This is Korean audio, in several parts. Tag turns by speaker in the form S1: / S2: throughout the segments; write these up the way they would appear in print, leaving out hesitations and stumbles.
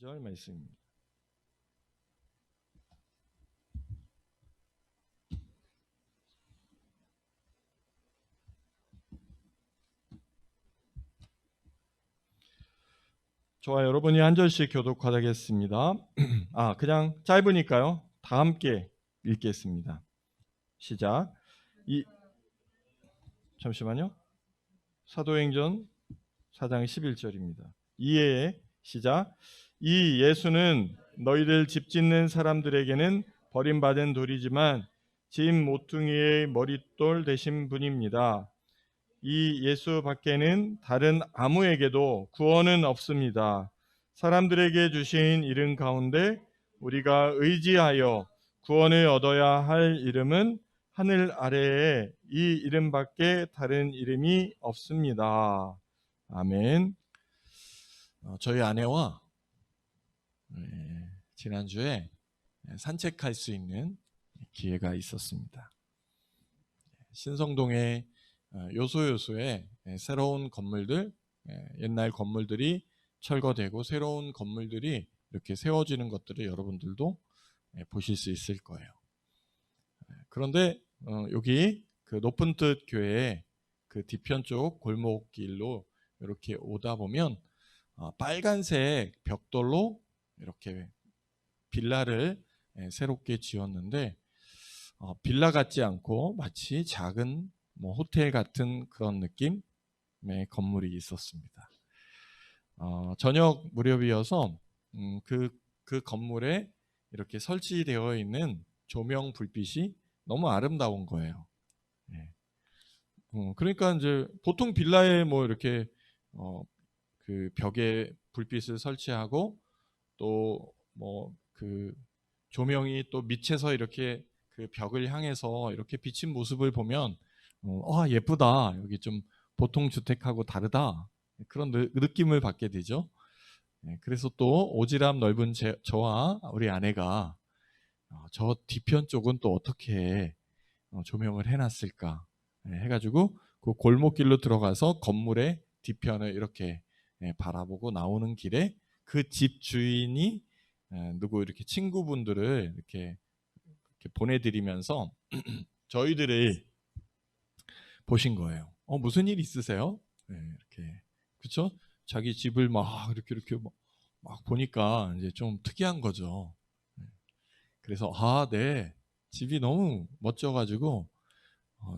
S1: 4절 말씀입니다. 저와 여러분이 한 절씩 교독하겠습니다. 그냥 짧으니까요. 다 함께 읽겠습니다. 시작. 잠시만요. 사도행전 4장 11절입니다. 이에 시작. 이 예수는 너희들 집 짓는 사람들에게는 버림받은 돌이지만 집 모퉁이의 머릿돌 되신 분입니다. 이 예수 밖에는 다른 아무에게도 구원은 없습니다. 사람들에게 주신 이름 가운데 우리가 의지하여 구원을 얻어야 할 이름은 하늘 아래에 이 이름밖에 다른 이름이 없습니다. 아멘. 저희 아내와 지난주에 산책할 수 있는 기회가 있었습니다. 신성동의 요소요소에 새로운 건물들, 옛날 건물들이 철거되고 새로운 건물들이 이렇게 세워지는 것들을 여러분들도 보실 수 있을 거예요. 그런데 여기 그 높은 뜻 교회 그 뒤편 쪽 골목길로 이렇게 오다 보면 빨간색 벽돌로 이렇게 빌라를 새롭게 지었는데 빌라 같지 않고 마치 작은 호텔 같은 그런 느낌의 건물이 있었습니다. 저녁 무렵이어서 그 건물에 이렇게 설치되어 있는 조명 불빛이 너무 아름다운 거예요. 그러니까 이제 보통 빌라에 이렇게 그 벽에 불빛을 설치하고 또 그 조명이 또 밑에서 이렇게 그 벽을 향해서 이렇게 비친 모습을 보면 예쁘다. 여기 좀 보통 주택하고 다르다. 그런 느낌을 받게 되죠. 그래서 또 오지랖 넓은 저와 우리 아내가 저 뒤편 쪽은 또 어떻게 조명을 해놨을까 해가지고 그 골목길로 들어가서 건물의 뒤편을 이렇게 바라보고 나오는 길에 그 집 주인이 누구 이렇게 친구분들을 이렇게 보내드리면서 저희들을 보신 거예요. 무슨 일 있으세요? 이렇게 그렇죠? 자기 집을 막 이렇게 막 보니까 이제 좀 특이한 거죠. 그래서 네, 집이 너무 멋져가지고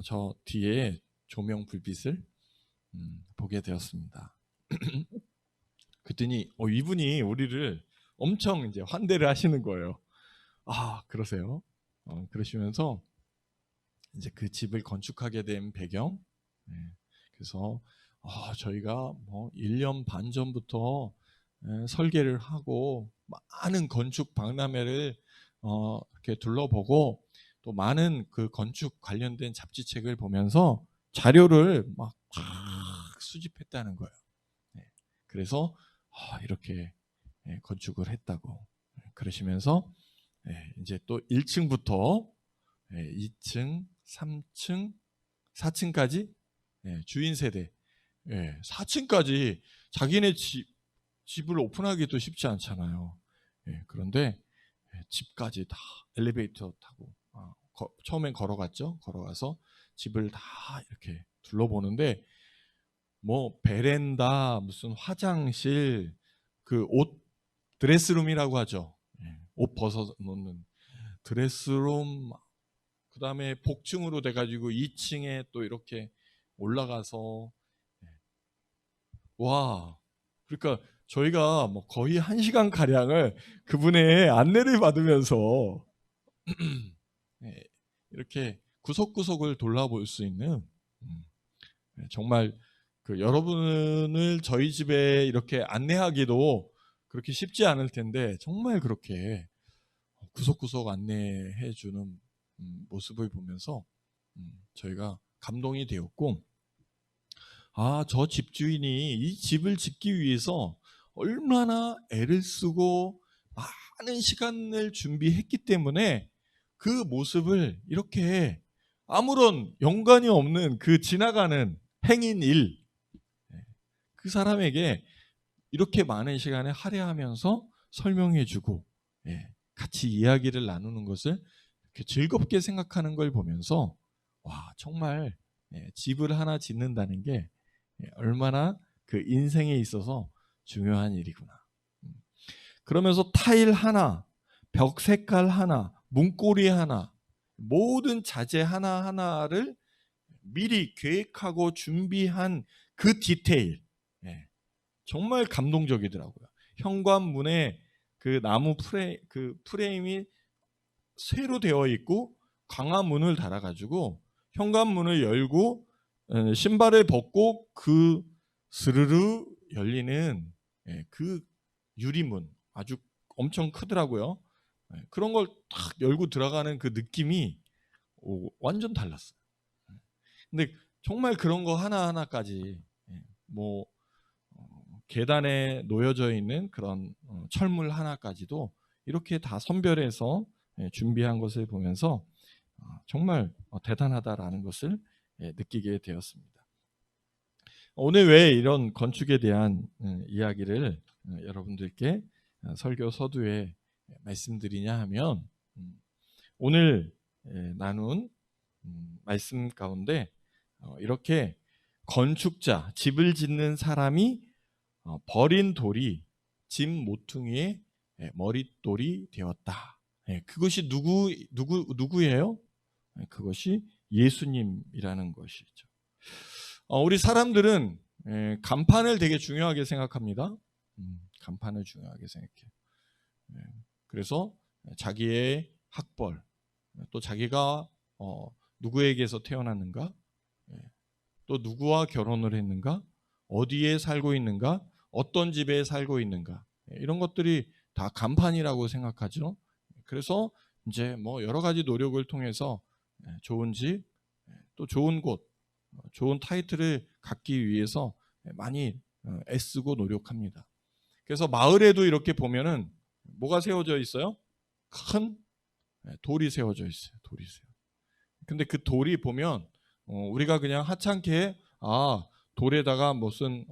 S1: 저 뒤에 조명 불빛을 보게 되었습니다. 그랬더니 이분이 우리를 엄청 이제 환대를 하시는 거예요. 그러세요? 그러시면서 이제 그 집을 건축하게 된 배경, 그래서 저희가 1년 반 전부터 설계를 하고 많은 건축 박람회를 이렇게 둘러보고 또 많은 그 건축 관련된 잡지책을 보면서 자료를 막 수집했다는 거예요. 그래서 이렇게 건축을 했다고 그러시면서 이제 또 1층부터 2층, 3층, 4층까지 주인 세대 4층까지 자기네 집을 오픈하기도 쉽지 않잖아요. 그런데 집까지 다 엘리베이터 타고 처음엔 걸어갔죠. 걸어가서 집을 다 이렇게 둘러보는데 베란다, 무슨 화장실, 그 옷 드레스룸이라고 하죠. 옷 벗어 놓는 드레스룸, 그 다음에 복층으로 돼가지고 2층에 또 이렇게 올라가서 그러니까 저희가 거의 1시간 가량을 그분의 안내를 받으면서 이렇게 구석구석을 돌아볼 수 있는 정말 그 여러분을 저희 집에 이렇게 안내하기도 그렇게 쉽지 않을 텐데 정말 그렇게 구석구석 안내해 주는 모습을 보면서 저희가 감동이 되었고 저 집주인이 이 집을 짓기 위해서 얼마나 애를 쓰고 많은 시간을 준비했기 때문에 그 모습을 이렇게 아무런 연관이 없는 그 지나가는 행인 일, 그 사람에게 이렇게 많은 시간을 할애하면서 설명해주고 같이 이야기를 나누는 것을 이렇게 즐겁게 생각하는 걸 보면서 와, 정말 집을 하나 짓는다는 게 얼마나 그 인생에 있어서 중요한 일이구나. 그러면서 타일 하나, 벽 색깔 하나, 문고리 하나, 모든 자재 하나하나를 미리 계획하고 준비한 그 디테일, 정말 감동적이더라고요. 현관문에 그 나무 프레임이 쇠로 되어 있고 광화문을 달아가지고 현관문을 열고 신발을 벗고 그 스르르 열리는 그 유리문 아주 엄청 크더라고요. 그런 걸 딱 열고 들어가는 그 느낌이 완전 달랐어요. 근데 정말 그런 거 하나하나까지 뭐 계단에 놓여져 있는 그런 철물 하나까지도 이렇게 다 선별해서 준비한 것을 보면서 정말 대단하다라는 것을 느끼게 되었습니다. 오늘 왜 이런 건축에 대한 이야기를 여러분들께 설교 서두에 말씀드리냐 하면 오늘 나눈 말씀 가운데 이렇게 건축자, 집을 짓는 사람이 버린 돌이 집 모퉁이의 머릿돌이 되었다. 그것이 누구예요? 그것이 예수님이라는 것이죠. 우리 사람들은 간판을 되게 중요하게 생각합니다. 간판을 중요하게 생각해요. 그래서 자기의 학벌, 또 자기가 누구에게서 태어났는가, 또 누구와 결혼을 했는가, 어디에 살고 있는가, 어떤 집에 살고 있는가, 이런 것들이 다 간판이라고 생각하죠. 그래서 이제 뭐 여러 가지 노력을 통해서 좋은 집, 또 좋은 곳, 좋은 타이틀을 갖기 위해서 많이 애쓰고 노력합니다. 그래서 마을에도 이렇게 보면은 뭐가 세워져 있어요? 큰 돌이 세워져 있어요. 돌이 세워. 근데 그 돌이 보면 우리가 그냥 하찮게 돌에다가 무슨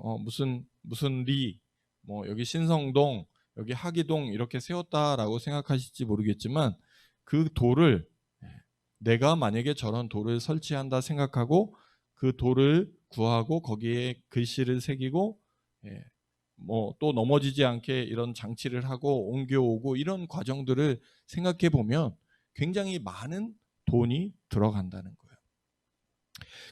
S1: 리, 뭐 여기 신성동, 여기 하기동 이렇게 세웠다라고 생각하실지 모르겠지만 그 돌을 내가 만약에 저런 돌을 설치한다 생각하고 그 돌을 구하고 거기에 글씨를 새기고 뭐 또 넘어지지 않게 이런 장치를 하고 옮겨오고 이런 과정들을 생각해 보면 굉장히 많은 돈이 들어간다는 거예요.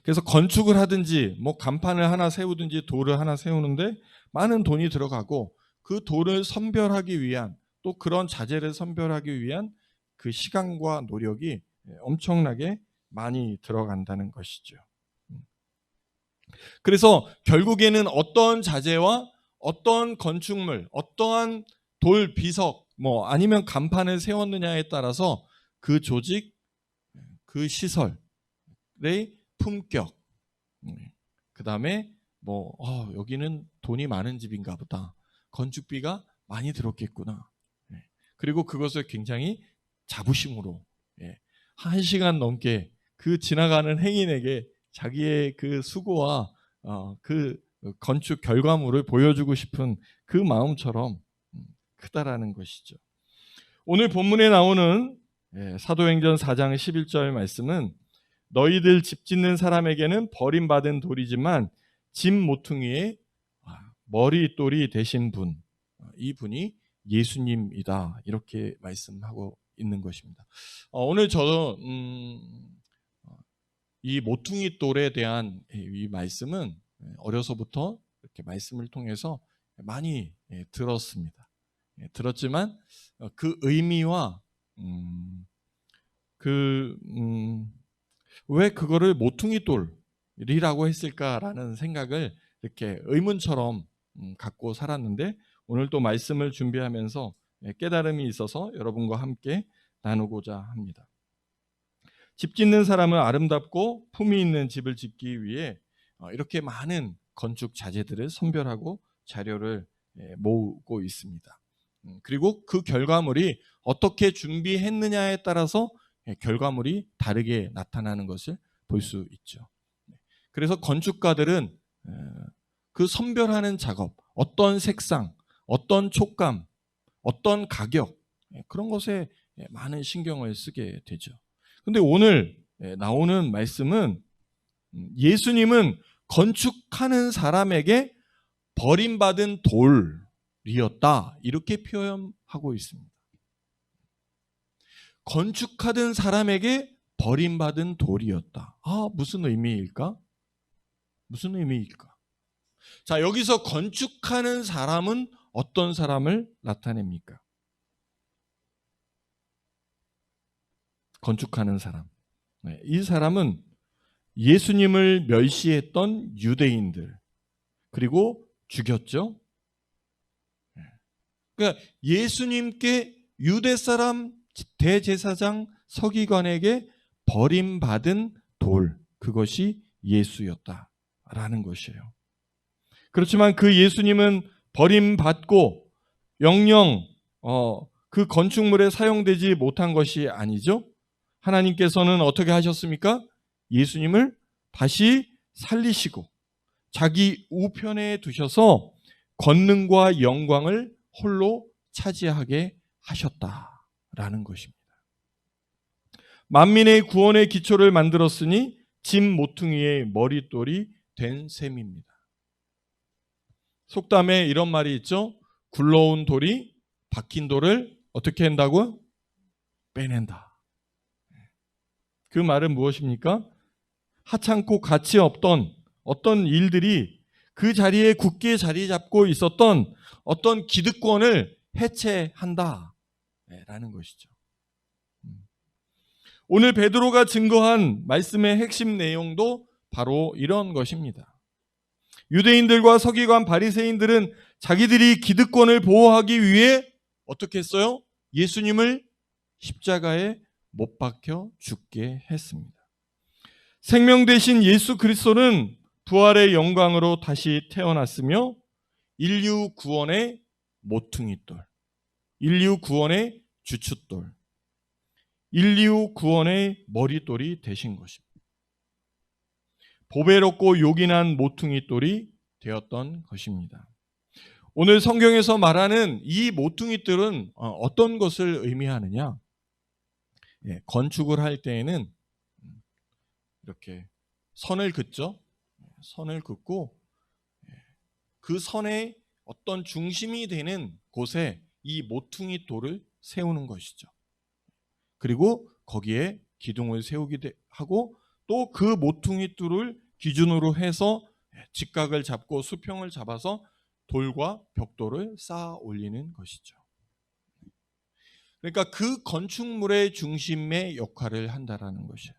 S1: 그래서 건축을 하든지 뭐 간판을 하나 세우든지 돌을 하나 세우는데 많은 돈이 들어가고 그 돌을 선별하기 위한 또 그런 자재를 선별하기 위한 그 시간과 노력이 엄청나게 많이 들어간다는 것이죠. 그래서 결국에는 어떤 자재와 어떤 건축물, 어떠한 돌, 비석, 뭐 아니면 간판을 세웠느냐에 따라서 그 조직, 그 시설의 품격, 그 다음에 뭐 여기는 돈이 많은 집인가 보다, 건축비가 많이 들었겠구나, 그리고 그것을 굉장히 자부심으로 1시간 넘게 그 지나가는 행인에게 자기의 그 수고와 그 건축 결과물을 보여주고 싶은 그 마음처럼 크다라는 것이죠. 오늘 본문에 나오는 사도행전 4장 11절 말씀은 너희들 집 짓는 사람에게는 버림받은 돌이지만 집 모퉁이의 머릿돌이 되신 분, 이 분이 예수님이다, 이렇게 말씀하고 있는 것입니다. 오늘 저도 이 모퉁이 돌에 대한 이 말씀은 어려서부터 이렇게 말씀을 통해서 많이 들었습니다. 들었지만 그 의미와 왜 그거를 모퉁이 돌이라고 했을까라는 생각을 이렇게 의문처럼 갖고 살았는데 오늘 또 말씀을 준비하면서 깨달음이 있어서 여러분과 함께 나누고자 합니다. 집 짓는 사람은 아름답고 품위 있는 집을 짓기 위해 이렇게 많은 건축 자재들을 선별하고 자료를 모으고 있습니다. 그리고 그 결과물이 어떻게 준비했느냐에 따라서 결과물이 다르게 나타나는 것을 볼 수 있죠. 그래서 건축가들은 그 선별하는 작업, 어떤 색상, 어떤 촉감, 어떤 가격, 그런 것에 많은 신경을 쓰게 되죠. 근데 오늘 나오는 말씀은 예수님은 건축하는 사람에게 버림받은 돌이었다, 이렇게 표현하고 있습니다. 건축하던 사람에게 버림받은 돌이었다. 무슨 의미일까? 무슨 의미일까? 자, 여기서 건축하는 사람은 어떤 사람을 나타냅니까? 건축하는 사람. 이 사람은 예수님을 멸시했던 유대인들, 그리고 죽였죠. 그러니까 예수님께 유대 사람 대제사장 서기관에게 버림받은 돌, 그것이 예수였다라는 것이에요. 그렇지만 그 예수님은 버림받고 영영 그 건축물에 사용되지 못한 것이 아니죠. 하나님께서는 어떻게 하셨습니까? 예수님을 다시 살리시고 자기 우편에 두셔서 권능과 영광을 홀로 차지하게 하셨다라는 것입니다. 만민의 구원의 기초를 만들었으니 짐 모퉁이의 머릿돌이 된 셈입니다. 속담에 이런 말이 있죠. 굴러온 돌이 박힌 돌을 어떻게 한다고요? 빼낸다. 그 말은 무엇입니까? 하찮고 가치 없던 어떤 일들이 그 자리에 굳게 자리 잡고 있었던 어떤 기득권을 해체한다 라는 것이죠. 오늘 베드로가 증거한 말씀의 핵심 내용도 바로 이런 것입니다. 유대인들과 서기관 바리새인들은 자기들이 기득권을 보호하기 위해 어떻게 했어요? 예수님을 십자가에 못 박혀 죽게 했습니다. 생명 되신 예수 그리스도는 부활의 영광으로 다시 태어났으며 인류 구원의 모퉁이돌, 인류 구원의 주춧돌, 인류 구원의 머릿돌이 되신 것입니다. 보배롭고 요긴한 모퉁이돌이 되었던 것입니다. 오늘 성경에서 말하는 이 모퉁이돌은 어떤 것을 의미하느냐? 건축을 할 때에는 이렇게 선을 긋죠. 선을 긋고 그 선의 어떤 중심이 되는 곳에 이 모퉁이 돌을 세우는 것이죠. 그리고 거기에 기둥을 세우기도 하고 또 그 모퉁이 돌을 기준으로 해서 직각을 잡고 수평을 잡아서 돌과 벽돌을 쌓아 올리는 것이죠. 그러니까 그 건축물의 중심의 역할을 한다라는 것이에요.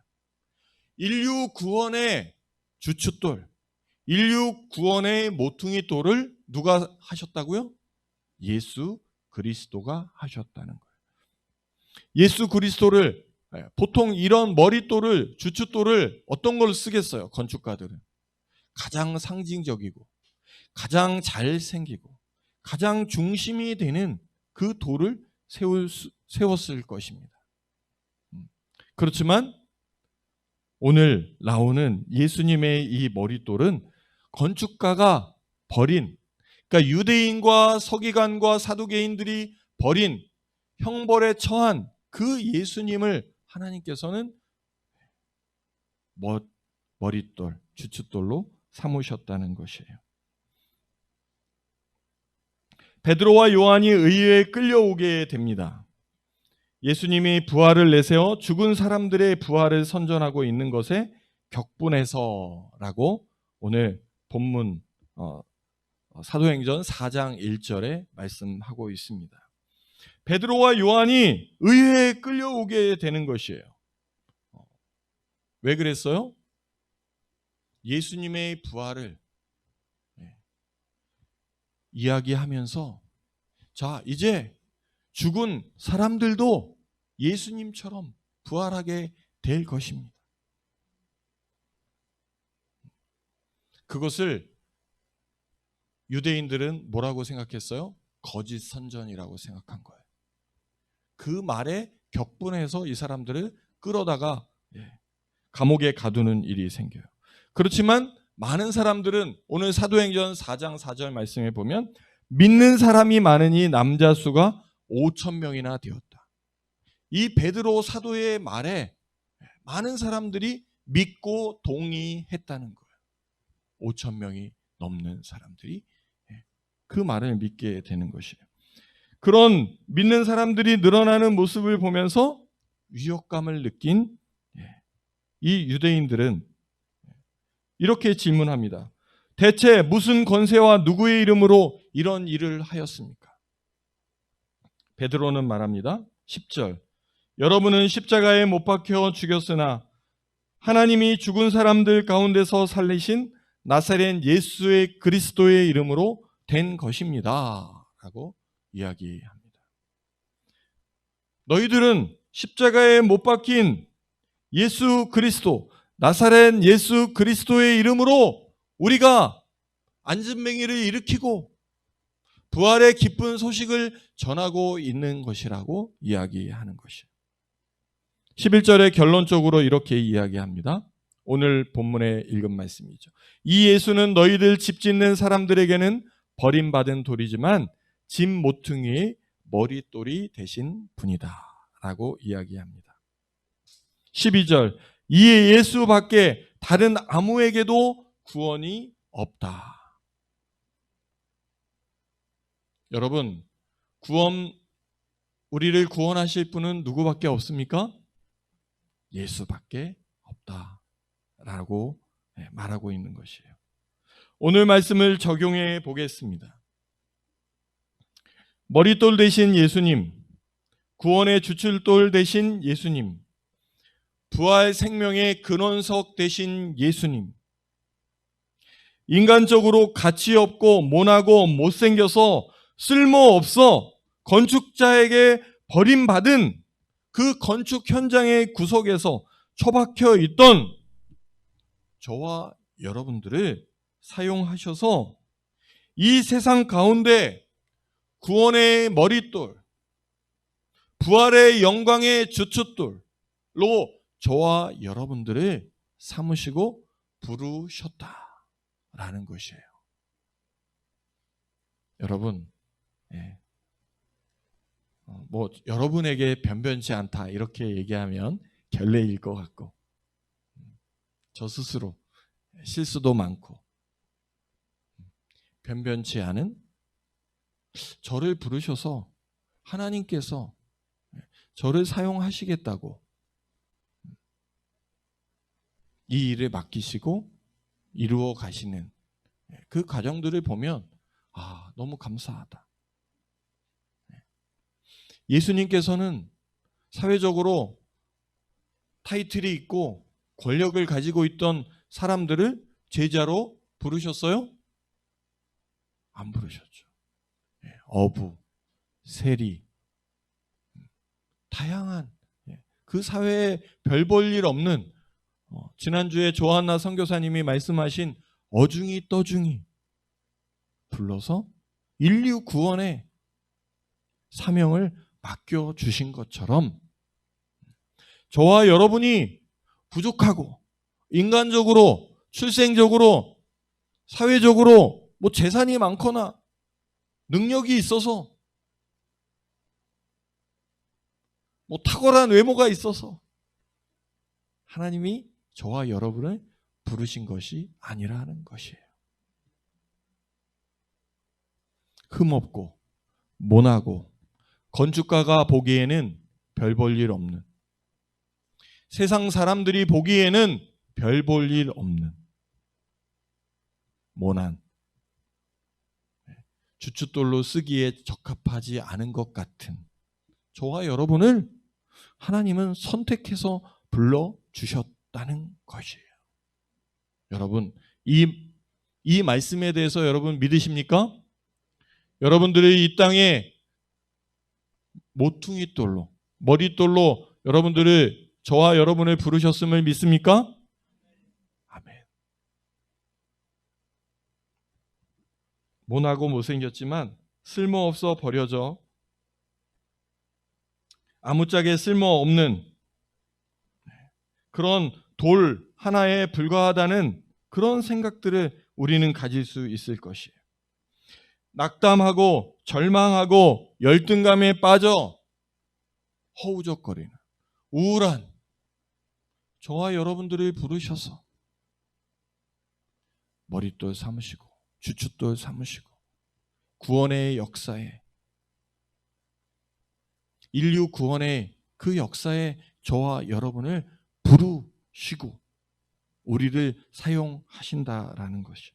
S1: 인류 구원의 주춧돌, 인류 구원의 모퉁이 돌을 누가 하셨다고요? 예수 그리스도가 하셨다는 거예요. 예수 그리스도를, 보통 이런 머릿돌을, 주춧돌을 어떤 걸로 쓰겠어요? 건축가들은 가장 상징적이고 가장 잘생기고 가장 중심이 되는 그 돌을 세웠을 것입니다. 그렇지만 오늘 나오는 예수님의 이 머릿돌은 건축가가 버린, 그러니까 유대인과 서기관과 사두개인들이 버린, 형벌에 처한 그 예수님을 하나님께서는 머릿돌, 주춧돌로 삼으셨다는 것이에요. 베드로와 요한이 의회에 끌려오게 됩니다. 예수님이 부활을 내세워 죽은 사람들의 부활을 선전하고 있는 것에 격분해서라고 오늘 본문 사도행전 4장 1절에 말씀하고 있습니다. 베드로와 요한이 의회에 끌려오게 되는 것이에요. 왜 그랬어요? 예수님의 부활을 이야기하면서 자, 이제 죽은 사람들도 예수님처럼 부활하게 될 것입니다. 그것을 유대인들은 뭐라고 생각했어요? 거짓 선전이라고 생각한 거예요. 그 말에 격분해서 이 사람들을 끌어다가 감옥에 가두는 일이 생겨요. 그렇지만 많은 사람들은 오늘 사도행전 4장 4절 말씀에 보면 믿는 사람이 많으니 남자 수가 5,000명이나 되었다. 이 베드로 사도의 말에 많은 사람들이 믿고 동의했다는 거예요. 5,000명이 넘는 사람들이 그 말을 믿게 되는 것이에요. 그런 믿는 사람들이 늘어나는 모습을 보면서 위협감을 느낀 이 유대인들은 이렇게 질문합니다. 대체 무슨 권세와 누구의 이름으로 이런 일을 하였습니까? 베드로는 말합니다. 10절. 여러분은 십자가에 못 박혀 죽였으나 하나님이 죽은 사람들 가운데서 살리신 나사렛 예수의 그리스도의 이름으로 된 것입니다. 라고 이야기합니다. 너희들은 십자가에 못 박힌 예수 그리스도, 나사렛 예수 그리스도의 이름으로 우리가 안진뱅이를 일으키고 부활의 기쁜 소식을 전하고 있는 것이라고 이야기하는 것이에요. 11절에 결론적으로 이렇게 이야기합니다. 오늘 본문에 읽은 말씀이죠. 이 예수는 너희들 집 짓는 사람들에게는 버림받은 돌이지만 집 모퉁이의 머릿돌이 되신 분이다 라고 이야기합니다. 12절. 이 예수 밖에 다른 아무에게도 구원이 없다. 여러분, 우리를 구원하실 분은 누구밖에 없습니까? 예수밖에 없다라고 말하고 있는 것이에요. 오늘 말씀을 적용해 보겠습니다. 머릿돌 되신 예수님, 구원의 주출돌 되신 예수님, 부활 생명의 근원석 되신 예수님, 인간적으로 가치 없고 모나고 못생겨서 쓸모없어 건축자에게 버림받은 그 건축 현장의 구석에서 처박혀 있던 저와 여러분들을 사용하셔서 이 세상 가운데 구원의 머릿돌, 부활의 영광의 주춧돌로 저와 여러분들을 삼으시고 부르셨다라는 것이에요. 여러분, 여러분에게 변변치 않다 이렇게 얘기하면 결례일 것 같고, 저 스스로 실수도 많고, 변변치 않은 저를 부르셔서 하나님께서 저를 사용하시겠다고 이 일을 맡기시고 이루어 가시는 그 과정들을 보면 너무 감사하다. 예수님께서는 사회적으로 타이틀이 있고 권력을 가지고 있던 사람들을 제자로 부르셨어요? 안 부르셨죠. 어부, 세리, 다양한 그 사회에 별 볼 일 없는 지난주에 조한나 선교사님이 말씀하신 어중이 떠중이 불러서 인류 구원의 사명을 맡겨주신 것처럼 저와 여러분이 부족하고 인간적으로, 출생적으로, 사회적으로 재산이 많거나 능력이 있어서 탁월한 외모가 있어서 하나님이 저와 여러분을 부르신 것이 아니라는 것이에요. 흠없고 모나고 건축가가 보기에는 별 볼 일 없는, 세상 사람들이 보기에는 별 볼 일 없는 모난, 주춧돌로 쓰기에 적합하지 않은 것 같은 저와 여러분을 하나님은 선택해서 불러주셨다는 것이에요. 여러분, 이 말씀에 대해서 여러분 믿으십니까? 여러분들이 이 땅에 모퉁이돌로, 머릿돌로 여러분들을, 저와 여러분을 부르셨음을 믿습니까? 아멘. 모나고 못생겼지만 쓸모없어 버려져 아무짝에 쓸모없는 그런 돌 하나에 불과하다는 그런 생각들을 우리는 가질 수 있을 것이에요. 낙담하고 절망하고 열등감에 빠져 허우적거리는 우울한 저와 여러분들을 부르셔서 머릿돌 삼으시고 주춧돌 삼으시고 구원의 역사에, 인류 구원의 그 역사에 저와 여러분을 부르시고 우리를 사용하신다라는 것이,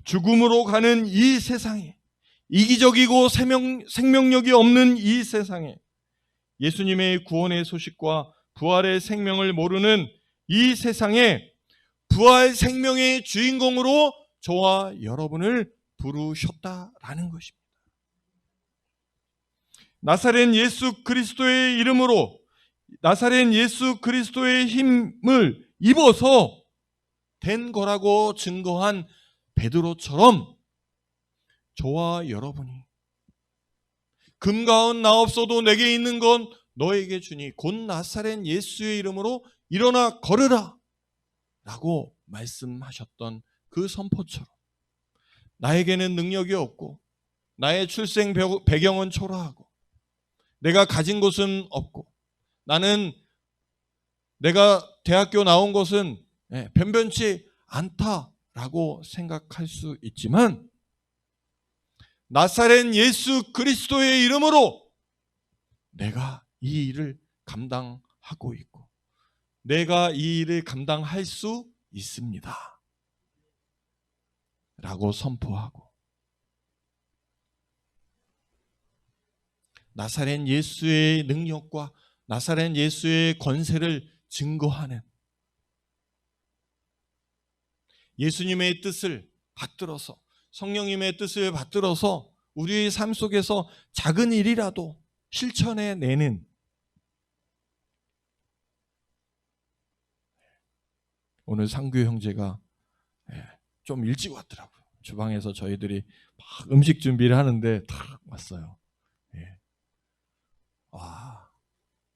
S1: 죽음으로 가는 이 세상에, 이기적이고 생명력이 없는 이 세상에 예수님의 구원의 소식과 부활의 생명을 모르는 이 세상에 부활 생명의 주인공으로 저와 여러분을 부르셨다라는 것입니다. 나사렛 예수 그리스도의 이름으로, 나사렛 예수 그리스도의 힘을 입어서 된 거라고 증거한 베드로처럼 저와 여러분이 금과 은 나 없어도 내게 있는 건 너에게 주니 곧 나사렛 예수의 이름으로 일어나 걸으라 라고 말씀하셨던 그 선포처럼 나에게는 능력이 없고 나의 출생 배경은 초라하고 내가 가진 것은 없고 나는 내가 대학교 나온 것은 변변치 않다라고 생각할 수 있지만 나사렛 예수 그리스도의 이름으로 내가 이 일을 감당하고 있고 내가 이 일을 감당할 수 있습니다 라고 선포하고 나사렛 예수의 능력과 나사렛 예수의 권세를 증거하는 예수님의 뜻을 받들어서 성령님의 뜻을 받들어서 우리의 삶 속에서 작은 일이라도 실천해내는, 오늘 상규 형제가 좀 일찍 왔더라고요. 주방에서 저희들이 막 음식 준비를 하는데 탁 왔어요. 와,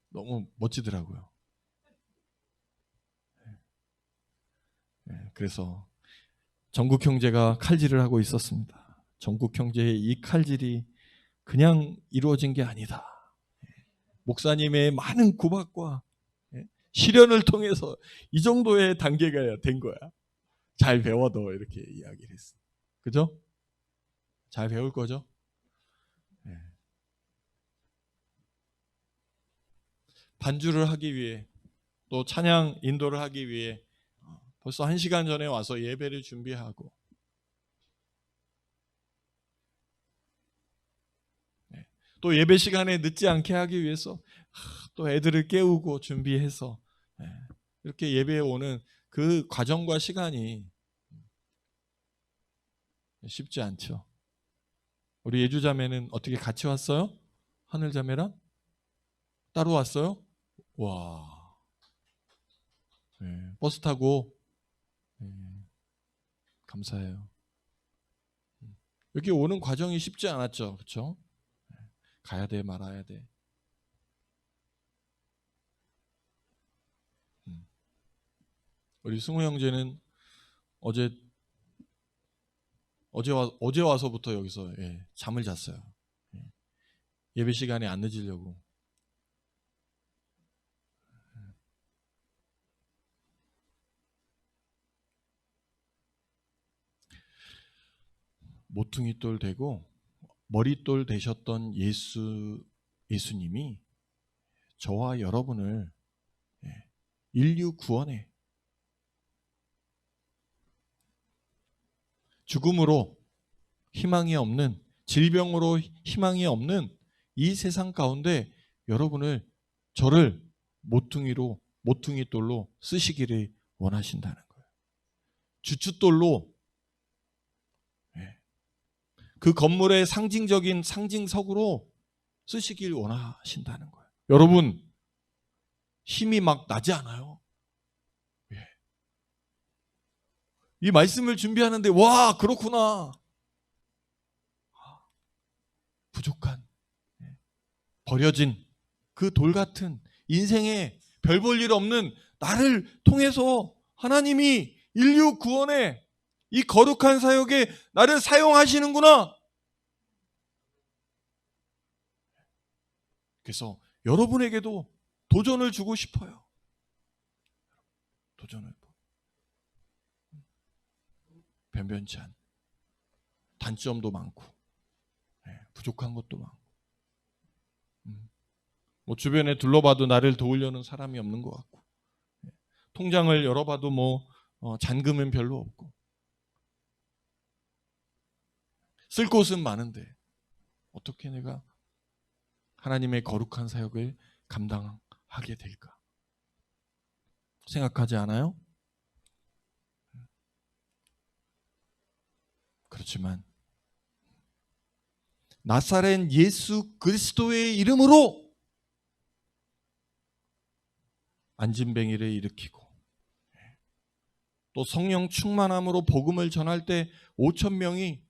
S1: 너무 멋지더라고요. 그래서 정국 형제가 칼질을 하고 있었습니다. 정국 형제의 이 칼질이 그냥 이루어진 게 아니다. 목사님의 많은 구박과 시련을 통해서 이 정도의 단계가 된 거야. 잘 배워도 이렇게 이야기를 했어. 그죠? 잘 배울 거죠? 반주를 하기 위해 또 찬양 인도를 하기 위해 벌써 1시간 전에 와서 예배를 준비하고 또 예배 시간에 늦지 않게 하기 위해서 또 애들을 깨우고 준비해서 이렇게 예배에 오는 그 과정과 시간이 쉽지 않죠. 우리 예주자매는 어떻게 같이 왔어요? 하늘자매랑? 따로 왔어요? 와, 버스 타고 감사해요. 여기 오는 과정이 쉽지 않았죠, 그렇죠? 가야 돼, 말아야 돼. 우리 승우 형제는 어제 와서부터 여기서 잠을 잤어요. 예배 시간에 안 늦으려고. 모퉁이돌 되고 머릿돌 되셨던 예수님이 저와 여러분을 인류 구원에, 죽음으로 희망이 없는, 질병으로 희망이 없는 이 세상 가운데 여러분을, 저를 모퉁이돌로 쓰시기를 원하신다는 거예요. 주춧돌로 그 건물의 상징적인 상징석으로 쓰시길 원하신다는 거예요. 여러분, 힘이 막 나지 않아요? 이 말씀을 준비하는데 와, 그렇구나. 부족한, 버려진 그 돌 같은 인생에 별 볼 일 없는 나를 통해서 하나님이 인류 구원에 이 거룩한 사역에 나를 사용하시는구나. 그래서 여러분에게도 도전을 주고 싶어요. 도전을. 변변치 않은 단점도 많고 부족한 것도 많고 뭐 주변에 둘러봐도 나를 도우려는 사람이 없는 것 같고 통장을 열어봐도 뭐 잔금은 별로 없고 쓸 곳은 많은데 어떻게 내가 하나님의 거룩한 사역을 감당하게 될까 생각하지 않아요? 그렇지만 나사렛 예수 그리스도의 이름으로 안진뱅이를 일으키고 또 성령 충만함으로 복음을 전할 때 5,000명이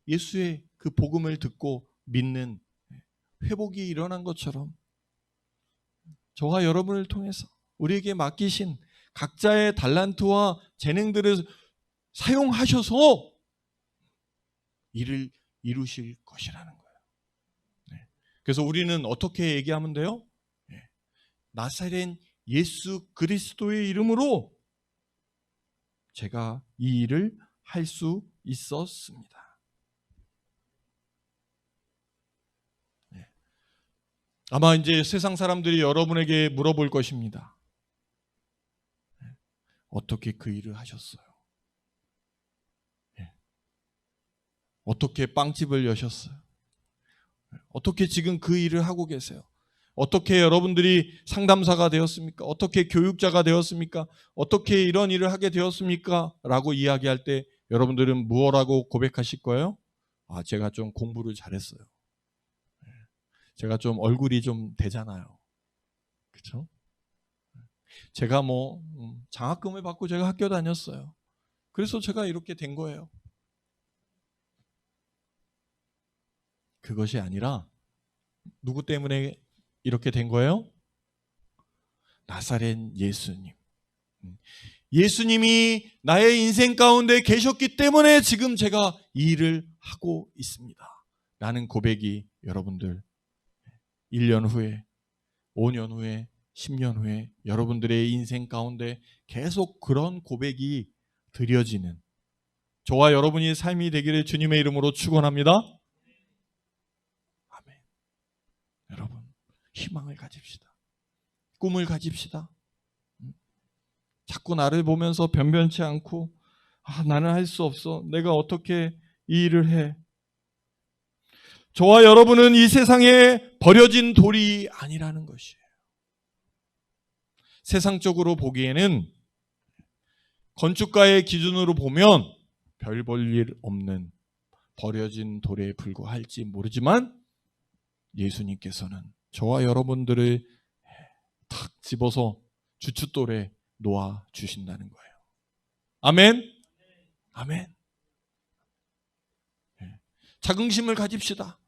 S1: 예수의 그 복음을 듣고 믿는 회복이 일어난 것처럼 저와 여러분을 통해서 우리에게 맡기신 각자의 달란트와 재능들을 사용하셔서 일을 이루실 것이라는 거예요. 그래서 우리는 어떻게 얘기하면 돼요? 나사렛 예수 그리스도의 이름으로 제가 이 일을 할 수 있었습니다. 아마 이제 세상 사람들이 여러분에게 물어볼 것입니다. 어떻게 그 일을 하셨어요? 어떻게 빵집을 여셨어요? 어떻게 지금 그 일을 하고 계세요? 어떻게 여러분들이 상담사가 되었습니까? 어떻게 교육자가 되었습니까? 어떻게 이런 일을 하게 되었습니까? 라고 이야기할 때 여러분들은 무엇라고 고백하실 거예요? 제가 좀 공부를 잘했어요. 제가 좀 얼굴이 좀 되잖아요. 그렇죠? 제가 뭐 장학금을 받고 제가 학교 다녔어요. 그래서 제가 이렇게 된 거예요. 그것이 아니라 누구 때문에 이렇게 된 거예요? 나사렛 예수님. 예수님이 나의 인생 가운데 계셨기 때문에 지금 제가 이 일을 하고 있습니다. 라는 고백이 여러분들 1년 후에, 5년 후에, 10년 후에 여러분들의 인생 가운데 계속 그런 고백이 드려지는 저와 여러분의 삶이 되기를 주님의 이름으로 축원합니다. 아멘. 여러분 희망을 가집시다. 꿈을 가집시다. 자꾸 나를 보면서 변변치 않고 나는 할 수 없어. 내가 어떻게 이 일을 해. 저와 여러분은 이 세상에 버려진 돌이 아니라는 것이에요. 세상적으로 보기에는 건축가의 기준으로 보면 별 볼 일 없는 버려진 돌에 불과할지 모르지만 예수님께서는 저와 여러분들을 탁 집어서 주춧돌에 놓아 주신다는 거예요. 아멘. 아멘. 자긍심을 가집시다.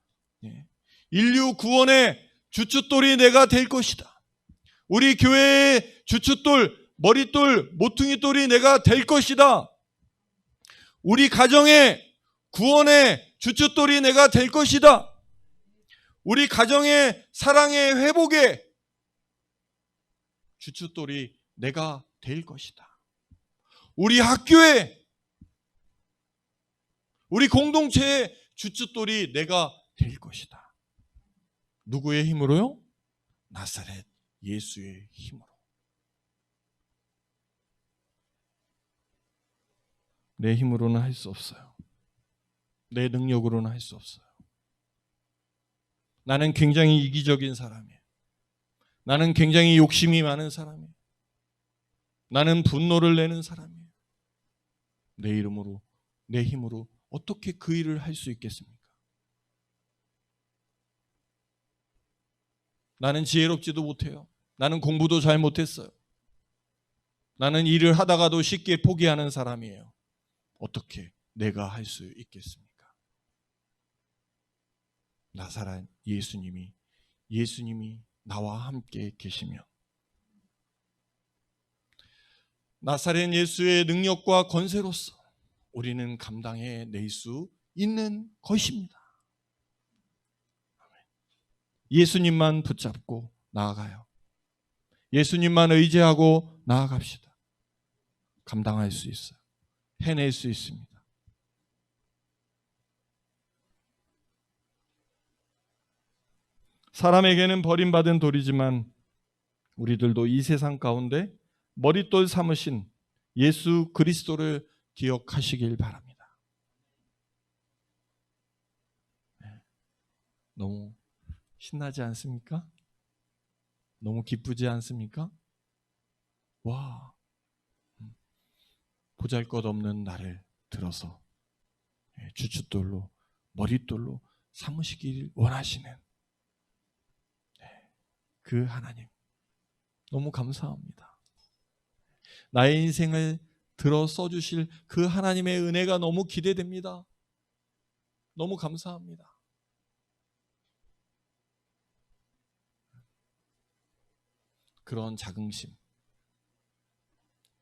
S1: 인류 구원의 주춧돌이 내가 될 것이다. 우리 교회의 주춧돌, 머릿돌, 모퉁이돌이 내가 될 것이다. 우리 가정의 구원의 주춧돌이 내가 될 것이다. 우리 가정의 사랑의 회복의 주춧돌이 내가 될 것이다. 우리 학교에, 우리 공동체의 주춧돌이 내가 될 것이다. 누구의 힘으로요? 나사렛 예수의 힘으로. 내 힘으로는 할 수 없어요. 내 능력으로는 할 수 없어요. 나는 굉장히 이기적인 사람이에요. 나는 굉장히 욕심이 많은 사람이에요. 나는 분노를 내는 사람이에요. 내 이름으로, 내 힘으로 어떻게 그 일을 할 수 있겠습니까? 나는 지혜롭지도 못해요. 나는 공부도 잘 못했어요. 나는 일을 하다가도 쉽게 포기하는 사람이에요. 어떻게 내가 할 수 있겠습니까? 나사렛 예수님이 나와 함께 계시며 나사렛 예수의 능력과 권세로서 우리는 감당해낼 수 있는 것입니다. 예수님만 붙잡고 나아가요. 예수님만 의지하고 나아갑시다. 감당할 수 있어요. 해낼 수 있습니다. 사람에게는 버림받은 돌이지만 우리들도 이 세상 가운데 머릿돌 삼으신 예수 그리스도를 기억하시길 바랍니다. 너무 신나지 않습니까? 너무 기쁘지 않습니까? 와, 보잘것없는 나를 들어서 주춧돌로 머릿돌로 삼으시길 원하시는 그 하나님, 너무 감사합니다. 나의 인생을 들어 써주실 그 하나님의 은혜가 너무 기대됩니다. 너무 감사합니다. 그런 자긍심,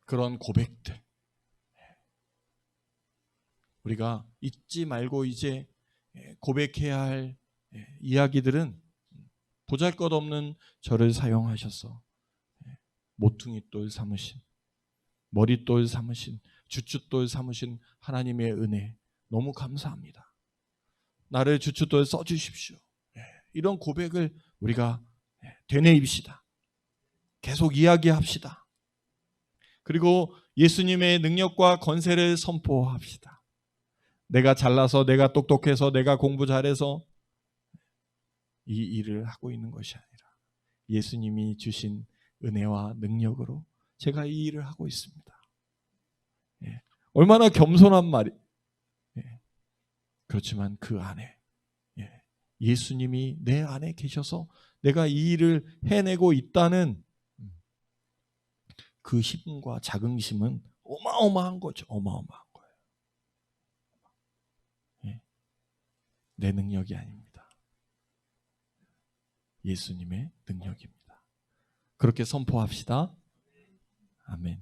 S1: 그런 고백들, 우리가 잊지 말고 이제 고백해야 할 이야기들은 보잘것없는 저를 사용하셔서 모퉁이돌 삼으신, 머릿돌 삼으신, 주춧돌 삼으신 하나님의 은혜 너무 감사합니다. 나를 주춧돌 써주십시오. 이런 고백을 우리가 되뇌입시다. 계속 이야기합시다. 그리고 예수님의 능력과 권세를 선포합시다. 내가 잘나서, 내가 똑똑해서, 내가 공부 잘해서 이 일을 하고 있는 것이 아니라 예수님이 주신 은혜와 능력으로 제가 이 일을 하고 있습니다. 얼마나 겸손한 말이. 그렇지만 그 안에 예수님이 내 안에 계셔서 내가 이 일을 해내고 있다는 그 힘과 자긍심은 어마어마한 거죠. 어마어마한 거예요. 내 능력이 아닙니다. 예수님의 능력입니다. 그렇게 선포합시다. 아멘.